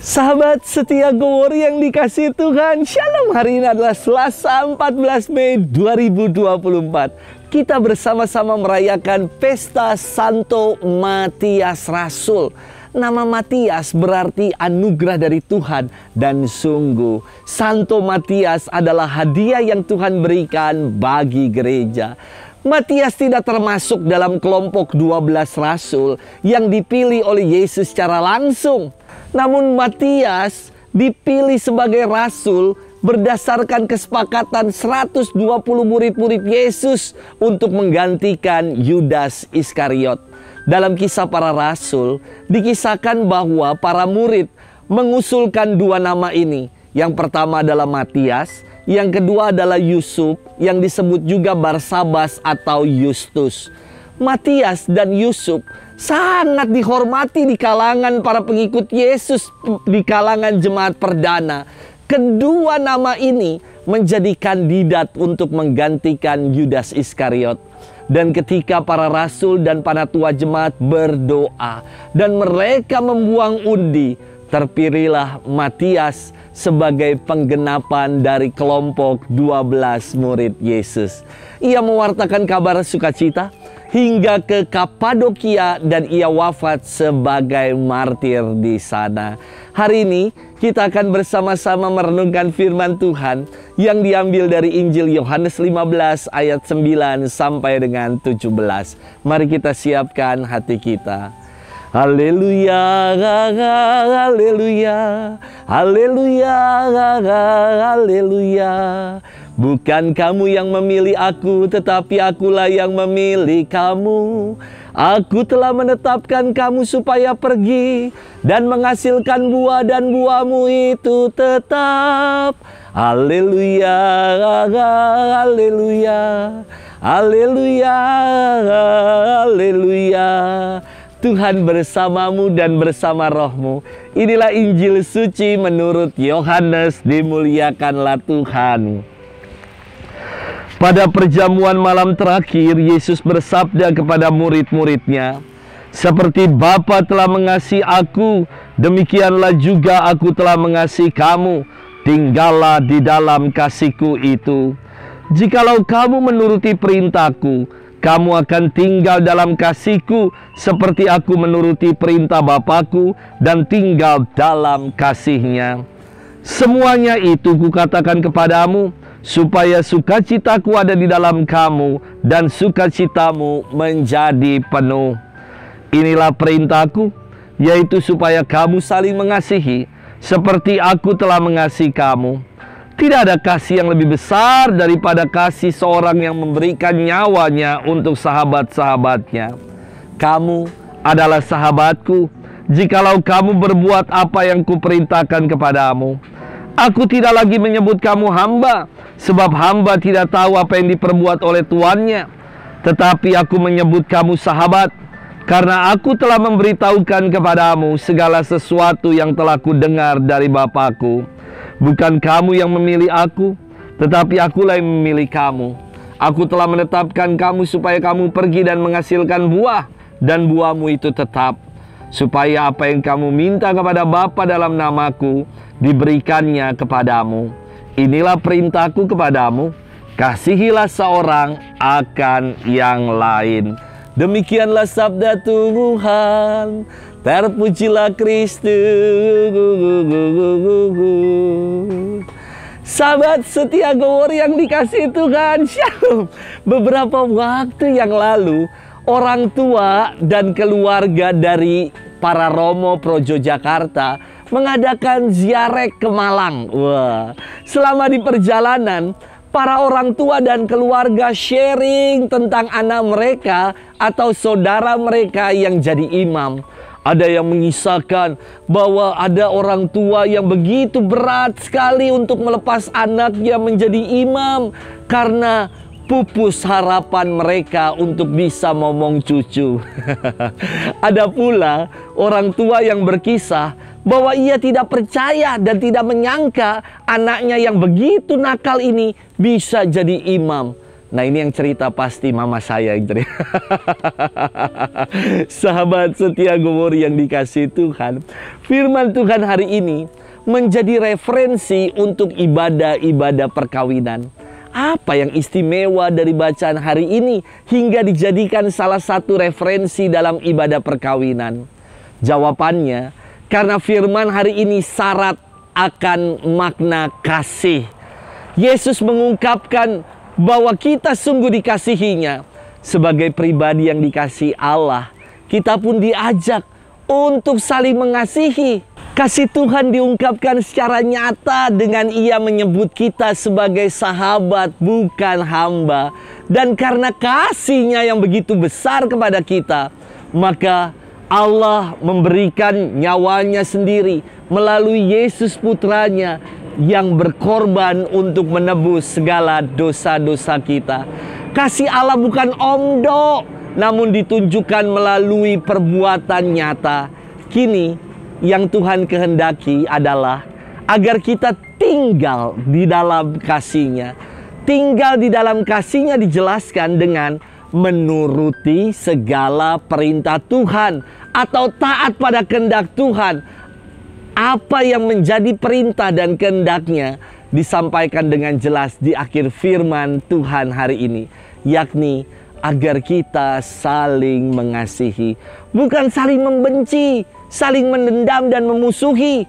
Sahabat setia Go-Worry yang dikasihi Tuhan, Shalom. Hari ini adalah Selasa 14 Mei 2024. Kita bersama-sama merayakan Pesta Santo Matias Rasul. Nama Matias berarti anugerah dari Tuhan. Dan sungguh, Santo Matias adalah hadiah yang Tuhan berikan bagi gereja. Matias tidak termasuk dalam kelompok 12 rasul yang dipilih oleh Yesus secara langsung. Namun Matias dipilih sebagai rasul berdasarkan kesepakatan 120 murid-murid Yesus untuk menggantikan Yudas Iskariot. Dalam Kisah Para Rasul dikisahkan bahwa para murid mengusulkan dua nama ini. Yang pertama adalah Matias, yang kedua adalah Yusuf, yang disebut juga Barsabas atau Yustus. Matias dan Yusuf sangat dihormati di kalangan para pengikut Yesus, di kalangan jemaat perdana. Kedua nama ini menjadi kandidat untuk menggantikan Yudas Iskariot. Dan ketika para rasul dan para tua jemaat berdoa dan mereka membuang undi, terpilihlah Matias sebagai penggenapan dari kelompok 12 murid Yesus. Ia mewartakan kabar sukacita hingga ke Kapadokia dan ia wafat sebagai martir di sana. Hari ini kita akan bersama-sama merenungkan firman Tuhan yang diambil dari Injil Yohanes 15 ayat 9 sampai dengan 17. Mari kita siapkan hati kita. Haleluya, haleluya, haleluya, haleluya. Bukan kamu yang memilih aku, tetapi akulah yang memilih kamu. Aku telah menetapkan kamu supaya pergi dan menghasilkan buah, dan buahmu itu tetap. Haleluya, haleluya, haleluya, haleluya. Tuhan bersamamu dan bersama rohmu. Inilah Injil suci menurut Yohanes. Dimuliakanlah Tuhan. Pada perjamuan malam terakhir, Yesus bersabda kepada murid-muridnya, "Seperti Bapa telah mengasihi aku, demikianlah juga aku telah mengasihi kamu. Tinggallah di dalam kasihku itu. Jikalau kamu menuruti perintahku, kamu akan tinggal dalam kasihku, seperti aku menuruti perintah Bapakku dan tinggal dalam kasihnya. Semuanya itu kukatakan kepadamu, supaya sukacitaku ada di dalam kamu dan sukacitamu menjadi penuh. Inilah perintahku, yaitu supaya kamu saling mengasihi, seperti aku telah mengasihi kamu. Tidak ada kasih yang lebih besar daripada kasih seorang yang memberikan nyawanya untuk sahabat-sahabatnya. Kamu adalah sahabatku, jikalau kamu berbuat apa yang kuperintahkan kepadamu. Aku tidak lagi menyebut kamu hamba, sebab hamba tidak tahu apa yang diperbuat oleh tuannya. Tetapi aku menyebut kamu sahabat, karena aku telah memberitahukan kepadamu segala sesuatu yang telah kudengar dari Bapakku. Bukan kamu yang memilih aku, tetapi akulah yang memilih kamu. Aku telah menetapkan kamu supaya kamu pergi dan menghasilkan buah, dan buahmu itu tetap. Supaya apa yang kamu minta kepada Bapa dalam namaku, diberikannya kepadamu. Inilah perintahku kepadamu, kasihilah seorang akan yang lain." Demikianlah sabda Tuhan. Terpujilah Kristus. Sahabat setia Go-Worry yang dikasihi Tuhan, Shalom. Beberapa waktu yang lalu, orang tua dan keluarga dari para Romo Projo Jakarta mengadakan ziarah ke Malang. Wah, selama di perjalanan, para orang tua dan keluarga sharing tentang anak mereka atau saudara mereka yang jadi imam. Ada yang mengisahkan bahwa ada orang tua yang begitu berat sekali untuk melepas anaknya menjadi imam karena pupus harapan mereka untuk bisa momong cucu. Ada pula orang tua yang berkisah bahwa ia tidak percaya dan tidak menyangka anaknya yang begitu nakal ini bisa jadi imam. Nah, ini yang cerita pasti mama saya yang cerita. Sahabat setia Gowori yang dikasihi Tuhan, firman Tuhan hari ini menjadi referensi untuk ibadah-ibadah perkawinan. Apa yang istimewa dari bacaan hari ini hingga dijadikan salah satu referensi dalam ibadah perkawinan? Jawabannya, karena firman hari ini syarat akan makna kasih. Yesus mengungkapkan bahwa kita sungguh dikasihinya. Sebagai pribadi yang dikasihi Allah, kita pun diajak untuk saling mengasihi. Kasih Tuhan diungkapkan secara nyata dengan Ia menyebut kita sebagai sahabat, bukan hamba. Dan karena kasih-Nya yang begitu besar kepada kita, maka Allah memberikan nyawanya sendiri melalui Yesus putranya yang berkorban untuk menebus segala dosa-dosa kita. Kasih Allah bukan omdo, namun ditunjukkan melalui perbuatan nyata. Kini yang Tuhan kehendaki adalah agar kita tinggal di dalam kasih-Nya. Tinggal di dalam kasih-Nya dijelaskan dengan menuruti segala perintah Tuhan atau taat pada kehendak Tuhan. Apa yang menjadi perintah dan kehendak-Nya disampaikan dengan jelas di akhir firman Tuhan hari ini, yakni agar kita saling mengasihi, bukan saling membenci, saling mendendam dan memusuhi.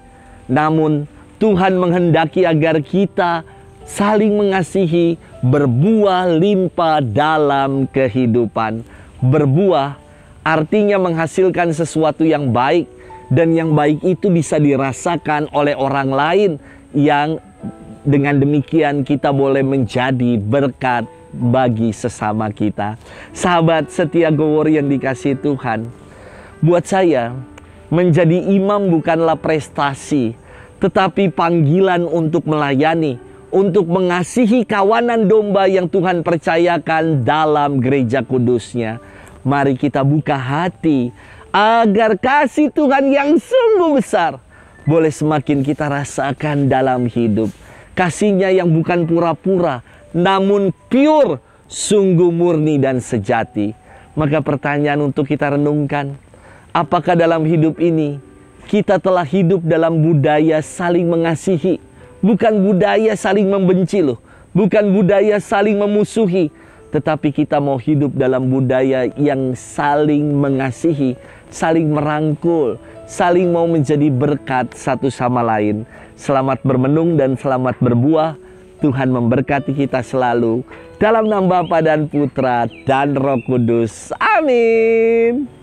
Namun Tuhan menghendaki agar kita saling mengasihi, berbuah limpah dalam kehidupan. Berbuah artinya menghasilkan sesuatu yang baik, dan yang baik itu bisa dirasakan oleh orang lain, yang dengan demikian kita boleh menjadi berkat bagi sesama kita. Sahabat setia Gowori yang dikasihi Tuhan, buat saya menjadi imam bukanlah prestasi, tetapi panggilan untuk melayani, untuk mengasihi kawanan domba yang Tuhan percayakan dalam gereja kudus-Nya. Mari kita buka hati agar kasih Tuhan yang sungguh besar boleh semakin kita rasakan dalam hidup. Kasih-Nya yang bukan pura-pura, namun pure, sungguh murni dan sejati. Maka pertanyaan untuk kita renungkan, apakah dalam hidup ini kita telah hidup dalam budaya saling mengasihi? Bukan budaya saling membenci loh, bukan budaya saling memusuhi, tetapi kita mau hidup dalam budaya yang saling mengasihi, saling merangkul, saling mau menjadi berkat satu sama lain. Selamat bermenung dan selamat berbuah. Tuhan memberkati kita selalu. Dalam nama Bapa dan Putra dan Roh Kudus. Amin.